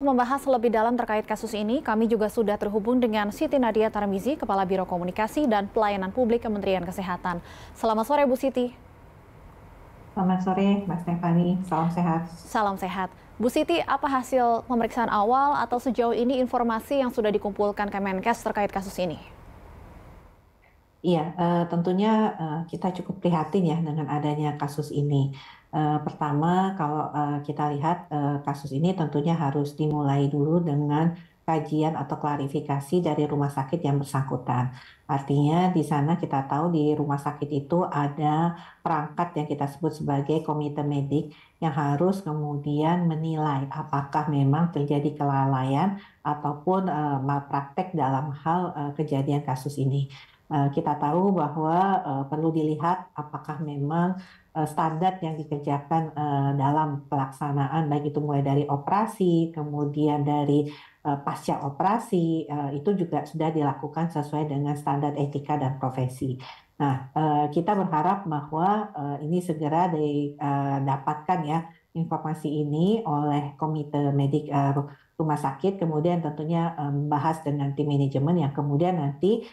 membahas lebih dalam terkait kasus ini, kami juga sudah terhubung dengan Siti Nadia Tarmizi, Kepala Biro Komunikasi dan Pelayanan Publik Kementerian Kesehatan. Selamat sore, Bu Siti. Selamat sore, Mbak Stefani. Salam sehat. Salam sehat. Bu Siti, apa hasil pemeriksaan awal atau sejauh ini informasi yang sudah dikumpulkan Kemenkes terkait kasus ini? Iya, tentunya kita cukup prihatin ya dengan adanya kasus ini. Pertama, kalau kita lihat kasus ini tentunya harus dimulai dulu dengan kajian atau klarifikasi dari rumah sakit yang bersangkutan. Artinya di sana kita tahu di rumah sakit itu ada perangkat yang kita sebut sebagai komite medik yang harus kemudian menilai apakah memang terjadi kelalaian ataupun malpraktek dalam hal kejadian kasus ini. Kita tahu bahwa perlu dilihat apakah memang standar yang dikerjakan dalam pelaksanaan baik itu mulai dari operasi, kemudian dari pasca operasi, itu juga sudah dilakukan sesuai dengan standar etika dan profesi. Nah, kita berharap bahwa ini segera didapatkan ya informasi ini oleh komite medik rumah sakit, kemudian tentunya membahas dengan tim manajemen yang kemudian nanti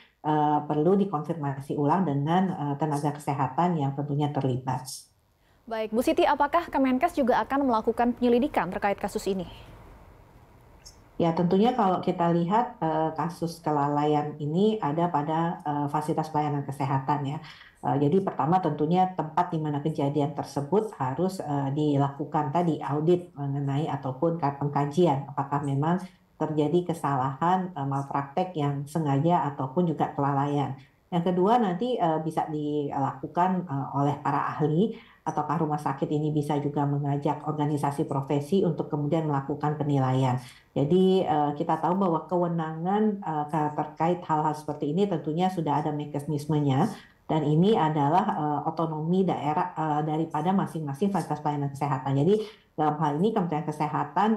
perlu dikonfirmasi ulang dengan tenaga kesehatan yang tentunya terlibat. Baik, Bu Siti, apakah Kemenkes juga akan melakukan penyelidikan terkait kasus ini? Ya, tentunya kalau kita lihat kasus kelalaian ini ada pada fasilitas pelayanan kesehatan ya. Jadi pertama tentunya tempat di mana kejadian tersebut harus dilakukan tadi audit mengenai ataupun pengkajian apakah memang terjadi kesalahan malpraktek yang sengaja ataupun juga kelalaian. Yang kedua nanti bisa dilakukan oleh para ahli ataukah rumah sakit ini bisa juga mengajak organisasi profesi untuk kemudian melakukan penilaian. Jadi kita tahu bahwa kewenangan terkait hal-hal seperti ini tentunya sudah ada mekanismenya dan ini adalah otonomi daerah daripada masing-masing fasilitas pelayanan kesehatan. Jadi dalam hal ini Kementerian Kesehatan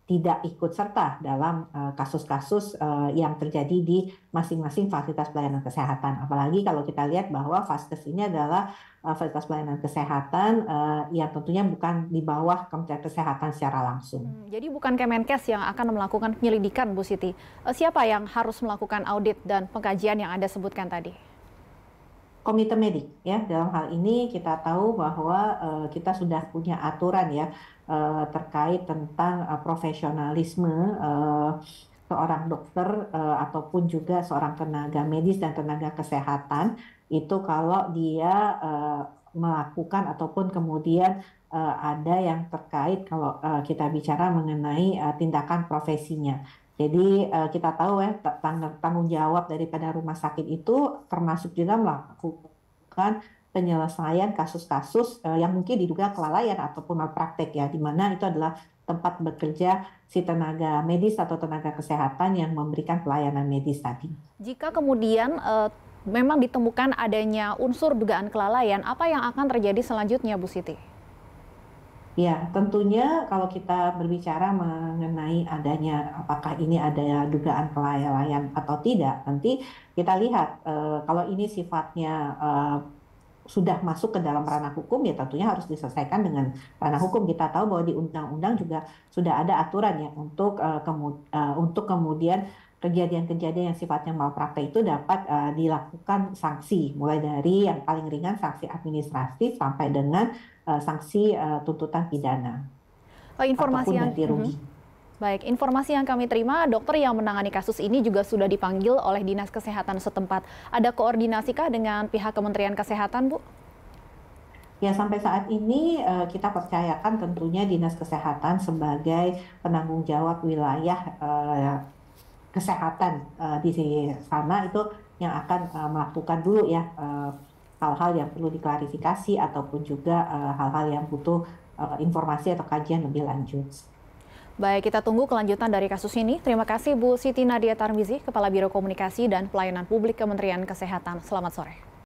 tidak ikut serta dalam kasus-kasus yang terjadi di masing-masing fasilitas pelayanan kesehatan. Apalagi kalau kita lihat bahwa Vaskes ini adalah fasilitas pelayanan kesehatan yang tentunya bukan di bawah Kementerian Kesehatan secara langsung. Jadi bukan Kemenkes yang akan melakukan penyelidikan, Bu Siti. Siapa yang harus melakukan audit dan pengkajian yang Anda sebutkan tadi? Komite medik ya, dalam hal ini kita tahu bahwa kita sudah punya aturan ya terkait tentang profesionalisme seorang dokter ataupun juga seorang tenaga medis dan tenaga kesehatan itu kalau dia melakukan ataupun kemudian ada yang terkait kalau kita bicara mengenai tindakan profesinya. Jadi kita tahu ya tanggung jawab daripada rumah sakit itu termasuk juga melakukan penyelesaian kasus-kasus yang mungkin diduga kelalaian ataupun malpraktek ya, di mana itu adalah tempat bekerja si tenaga medis atau tenaga kesehatan yang memberikan pelayanan medis tadi. Jika kemudian memang ditemukan adanya unsur dugaan kelalaian, apa yang akan terjadi selanjutnya, Bu Siti? Ya, tentunya kalau kita berbicara mengenai adanya apakah ini ada dugaan kelalaian atau tidak, nanti kita lihat kalau ini sifatnya sudah masuk ke dalam ranah hukum ya tentunya harus diselesaikan dengan ranah hukum. Kita tahu bahwa di undang-undang juga sudah ada aturan ya untuk kemudian kejadian-kejadian yang sifatnya malpraktek itu dapat dilakukan sanksi mulai dari yang paling ringan sanksi administratif sampai dengan sanksi tuntutan pidana Informasi ataupun ganti rugi. Baik, informasi yang kami terima, dokter yang menangani kasus ini juga sudah dipanggil oleh Dinas Kesehatan setempat. Ada koordinasikah dengan pihak Kementerian Kesehatan, Bu? Ya, sampai saat ini kita percayakan tentunya Dinas Kesehatan sebagai penanggung jawab wilayah kesehatan di sana itu yang akan melakukan dulu ya hal-hal yang perlu diklarifikasi ataupun juga hal-hal yang butuh informasi atau kajian lebih lanjut. Baik, kita tunggu kelanjutan dari kasus ini. Terima kasih Bu Siti Nadia Tarmizi, Kepala Biro Komunikasi dan Pelayanan Publik Kementerian Kesehatan. Selamat sore.